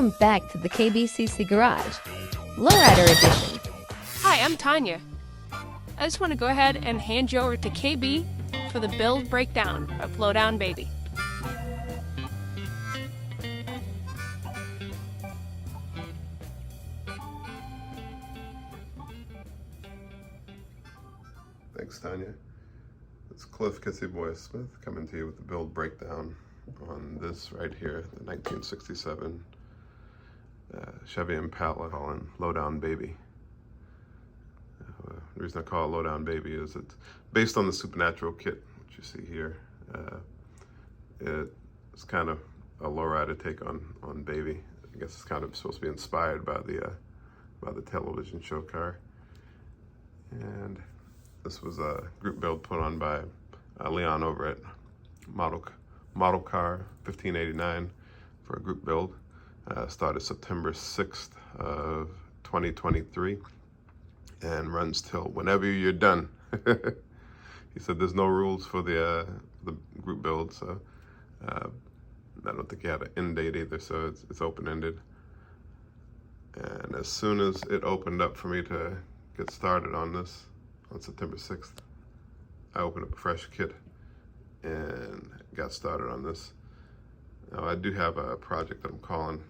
Welcome back to the KBCC Garage, Lowrider Edition. Hi, I'm Tanya. I just want to go ahead and hand you over to KB for the build breakdown of Lowdown Baby. Thanks, Tanya. It's Cliff Kissyboy Smith coming to you with the build breakdown on this right here, the 1967 Chevy Impala calling Lowdown Baby. The reason I call it Lowdown Baby is it's based on the Supernatural kit, which you see here. It's kind of a lowrider take on Baby. I guess it's kind of supposed to be inspired by the television show car. And this was a group build put on by Leon over at Model Car 1589 for a group build. Started September 6th of 2023 and runs till whenever you're done. He said there's no rules for the group build, so I don't think he had an end date either, so it's open-ended. And as soon as it opened up for me to get started on this, on September 6th, I opened up a fresh kit and got started on this. Now, I do have a project that I'm calling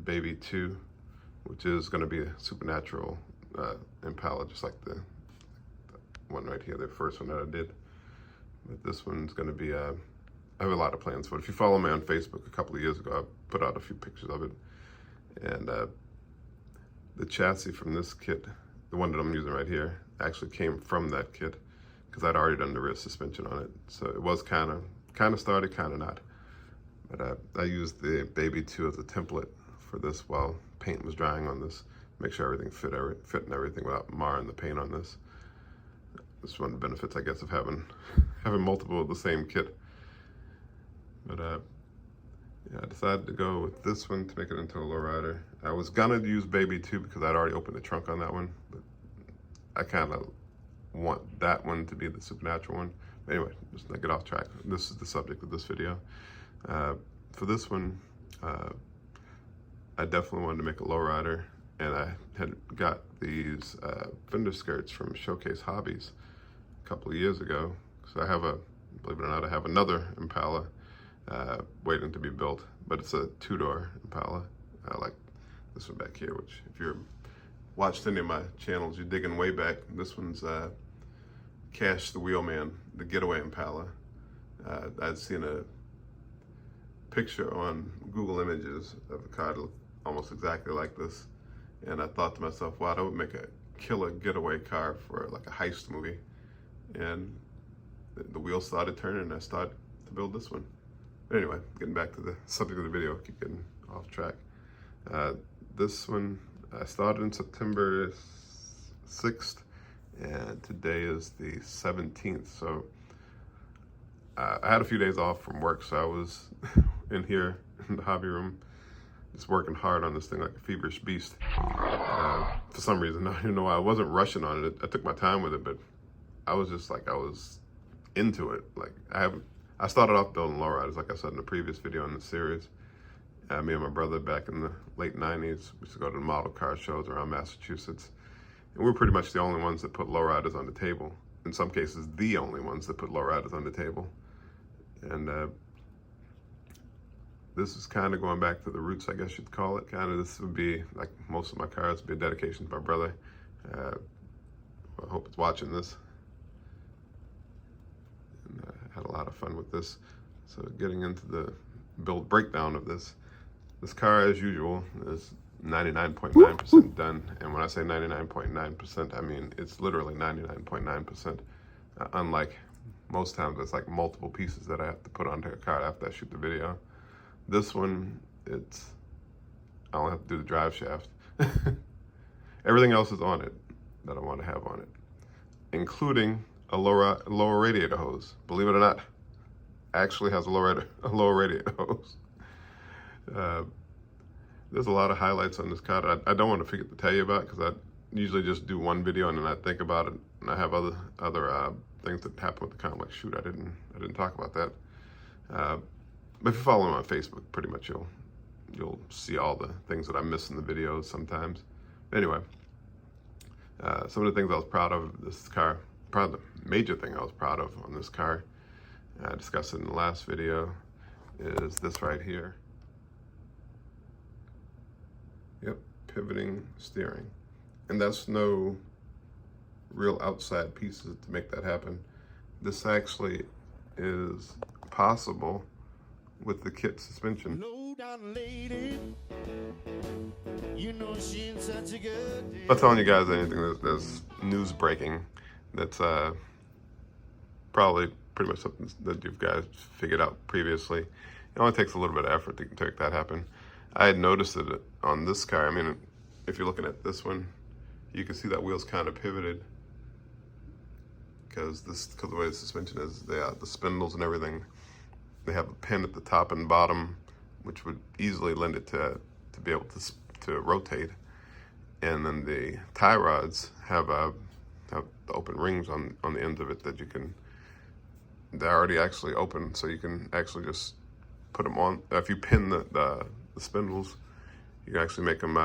Baby 2, which is going to be a Supernatural Impala, just like the one right here, the first one that I did. But this one's going to be, I have a lot of plans for it. If you follow me on Facebook, a couple of years ago, I put out a few pictures of it. And the chassis from this kit, the one that I'm using right here, actually came from that kit because I'd already done the rear suspension on it. So it was kind of started, kind of not. But I used the Baby 2 as a template for this while paint was drying on this. Make sure everything fit and everything without marring the paint on this. This is one of the benefits, I guess, of having multiple of the same kit. But yeah, I decided to go with this one to make it into a lowrider. I was gonna use Baby 2 because I'd already opened the trunk on that one, but I kind of want that one to be the Supernatural one. Anyway, just to get off track, this is the subject of this video. For this one, I definitely wanted to make a lowrider, and I had got these fender skirts from Showcase Hobbies a couple of years ago. So I have believe it or not, I have another Impala waiting to be built, but it's a two-door Impala. I like this one back here, which if you're watched any of my channels, you're digging way back. This one's Cash the Wheelman, the Getaway Impala. I'd seen a picture on Google Images of a car that looked almost exactly like this, and I thought to myself, wow, that would make a killer getaway car for like a heist movie. And the wheels started turning, and I started to build this one. But anyway, getting back to the subject of the video, keep getting off track. This one I started in September 6th, and today is the 17th. So I had a few days off from work, so I was in here in the hobby room just working hard on this thing like a feverish beast. For some reason, I don't know why. I wasn't rushing on it. I took my time with it, but I was just like, I was into it. Like I started off building lowriders, like I said in the previous video in the series. Me and my brother back in the late 90s, we used to go to the model car shows around Massachusetts. And we were pretty much the only ones that put lowriders on the table. In some cases, the only ones that put lowriders on the table. And this is kind of going back to the roots, I guess you'd call it. Kind of, this would be, like most of my cars, would be a dedication to my brother. I hope it's watching this. And I had a lot of fun with this. So getting into the build breakdown of this car, as usual, is 99.9% done. And when I say 99.9%, I mean it's literally 99.9%. Unlike most times, it's like multiple pieces that I have to put onto a car after I shoot the video. This one, I only have to do the drive shaft. Everything else is on it that I want to have on it, including a lower radiator hose. Believe it or not, actually has a lower radiator hose. There's a lot of highlights on this car that I don't want to forget to tell you about, because I usually just do one video and then I think about it, and I have other things that happen with the car. I'm like, shoot, I didn't talk about that. But if you follow me on Facebook, pretty much you'll you'll see all the things that I miss in the videos sometimes. Anyway, some of the things I was proud of this car, probably the major thing I was proud of on this car, I discussed it in the last video, is this right here. Yep, pivoting steering. And that's no real outside pieces to make that happen. This actually is possible with the kit suspension. Low down lady, you know she's such a good day. I'm not telling you guys anything that's news breaking. That's probably pretty much something that you guys figured out previously. It only takes a little bit of effort to make that happen. I had noticed it on this car. I mean, if you're looking at this one, you can see that wheel's kind of pivoted because the way the suspension is, the spindles and everything, they have a pin at the top and bottom, which would easily lend it to be able to rotate. And then the tie rods have the open rings on the ends of it that you can, they're already actually open, so you can actually just put them on. If you pin the spindles, you can actually make them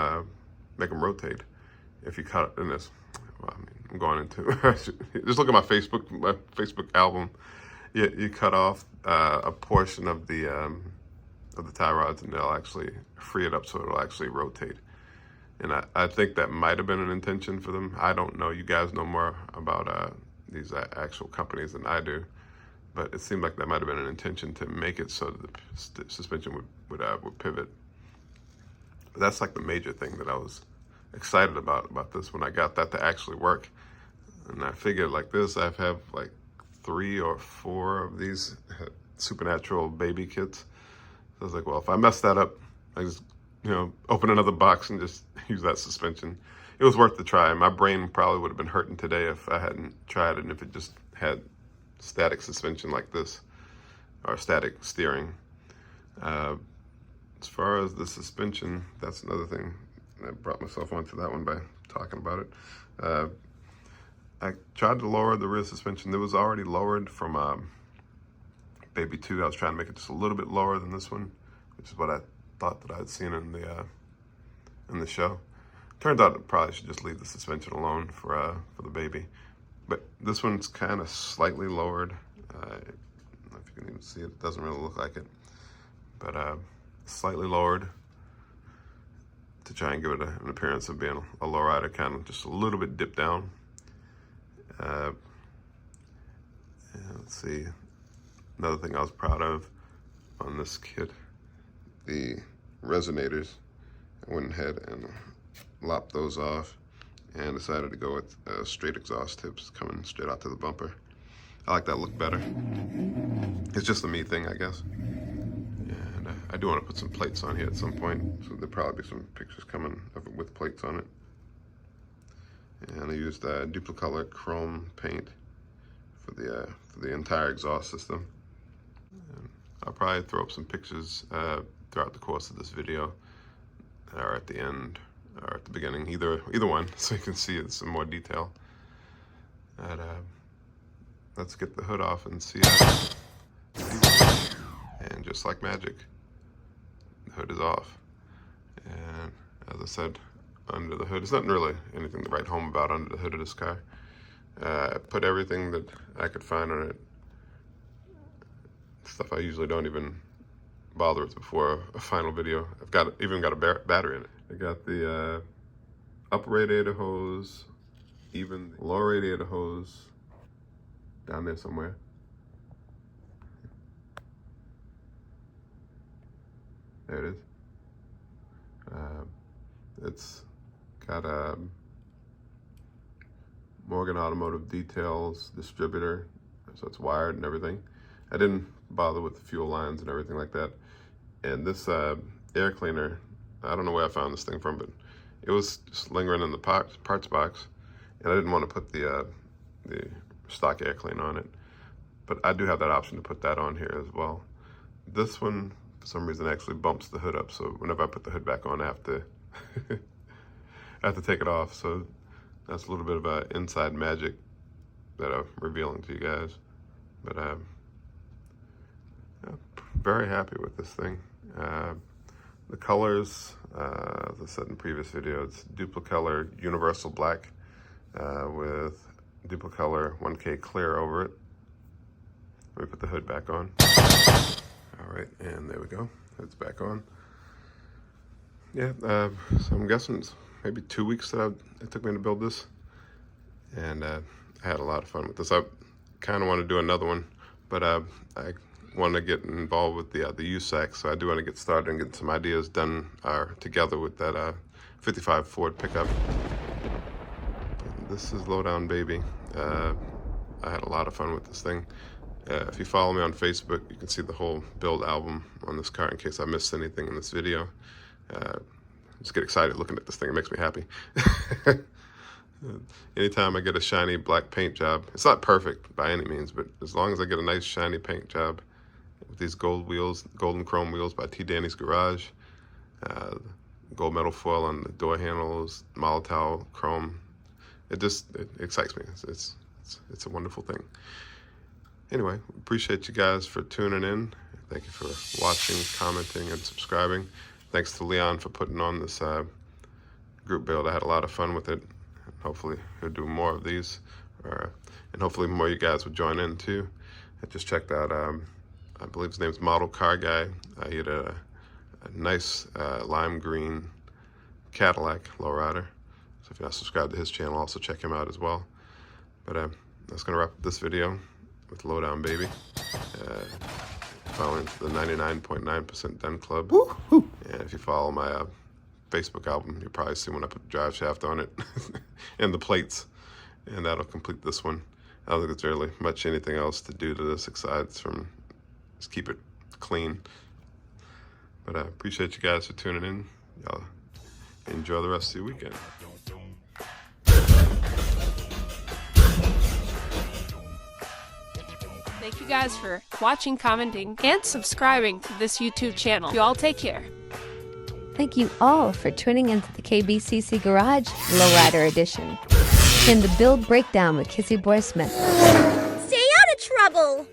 rotate. If you cut it in this, well, I mean, I'm going into just look at my Facebook album. You cut off a portion of the tie rods, and they'll actually free it up so it'll actually rotate. And I think that might have been an intention for them. I don't know. You guys know more about these actual companies than I do. But it seemed like that might have been an intention to make it so that the suspension would pivot. But that's like the major thing that I was excited about this when I got that to actually work. And I figured like this, I have like 3 or 4 of these Supernatural baby kits. So I was like, well, if I mess that up, I just, open another box and just use that suspension. It was worth the try. My brain probably would have been hurting today if I hadn't tried it and if it just had static suspension like this, or static steering. As far as the suspension, that's another thing. I brought myself onto that one by talking about it. I tried to lower the rear suspension. It was already lowered from Baby 2. I was trying to make it just a little bit lower than this one, which is what I thought that I'd seen in the show. Turned out I probably should just leave the suspension alone for the Baby. But this one's kind of slightly lowered. I don't know if you can even see it. It doesn't really look like it. But slightly lowered to try and give it an appearance of being a lowrider, kind of just a little bit dipped down. Let's see. Another thing I was proud of on this kit, the resonators. I went ahead and lopped those off and decided to go with straight exhaust tips coming straight out to the bumper. I like that look better. It's just a me thing, I guess. And I do want to put some plates on here at some point, so there'll probably be some pictures coming of it with plates on it. And I used duplicolor chrome paint for the entire exhaust system. And I'll probably throw up some pictures throughout the course of this video, or at the end, or at the beginning, either one, so you can see it in some more detail. And let's get the hood off and see it. And just like magic, the hood is off. And as I said, under the hood, there's not really anything to write home about under the hood of this car. I put everything that I could find on it, stuff I usually don't even bother with before a final video. I've even got a battery in it. I got the upper radiator hose, even the lower radiator hose down there somewhere. There it is. It's got a Morgan Automotive Details distributor, so it's wired and everything. I didn't bother with the fuel lines and everything like that. And this air cleaner, I don't know where I found this thing from, but it was just lingering in the parts box, and I didn't want to put the stock air cleaner on it. But I do have that option to put that on here as well. This one, for some reason, actually bumps the hood up, so whenever I put the hood back on, I have to I have to take it off. So that's a little bit of inside magic that I'm revealing to you guys. But I'm very happy with this thing. The colors, as I said in the previous video, it's Duplicolor Universal Black with Duplicolor 1K Clear over it. Let me put the hood back on. All right, and there we go. Hood's back on. Yeah, so I'm guessing it's maybe 2 weeks that it took me to build this. And I had a lot of fun with this. I kind of want to do another one, but I want to get involved with the USAC, so I do want to get started and get some ideas done together with that 55 Ford pickup. And this is Lowdown Baby. I had a lot of fun with this thing. If you follow me on Facebook, you can see the whole build album on this car in case I missed anything in this video. Just get excited looking at this thing. It makes me happy. Anytime I get a shiny black paint job, it's not perfect by any means, but as long as I get a nice shiny paint job with these gold wheels, golden chrome wheels by T. Danny's Garage, gold metal foil on the door handles, Molotow chrome, it excites me. It's a wonderful thing. Anyway, appreciate you guys for tuning in. Thank you for watching, commenting, and subscribing. Thanks to Leon for putting on this group build. I had a lot of fun with it. Hopefully he'll do more of these, and hopefully more of you guys will join in too. I just checked out, I believe his name's Model Car Guy. He had a nice lime green Cadillac lowrider. So if you're not subscribed to his channel, also check him out as well. But that's gonna wrap up this video with Lowdown Baby. Following the 99.9% Done Club. And if you follow my Facebook album, you'll probably see when I put the drive shaft on it and the plates, and that'll complete this one. I don't think there's really much anything else to do to this aside from just keep it clean. But I appreciate you guys for tuning in. Y'all enjoy the rest of your weekend. Thank you guys for watching, commenting, and subscribing to this YouTube channel. You all take care. Thank you all for tuning into the KBCC Garage Lowrider Edition and the Build Breakdown with Kissyboy Smith. Stay out of trouble!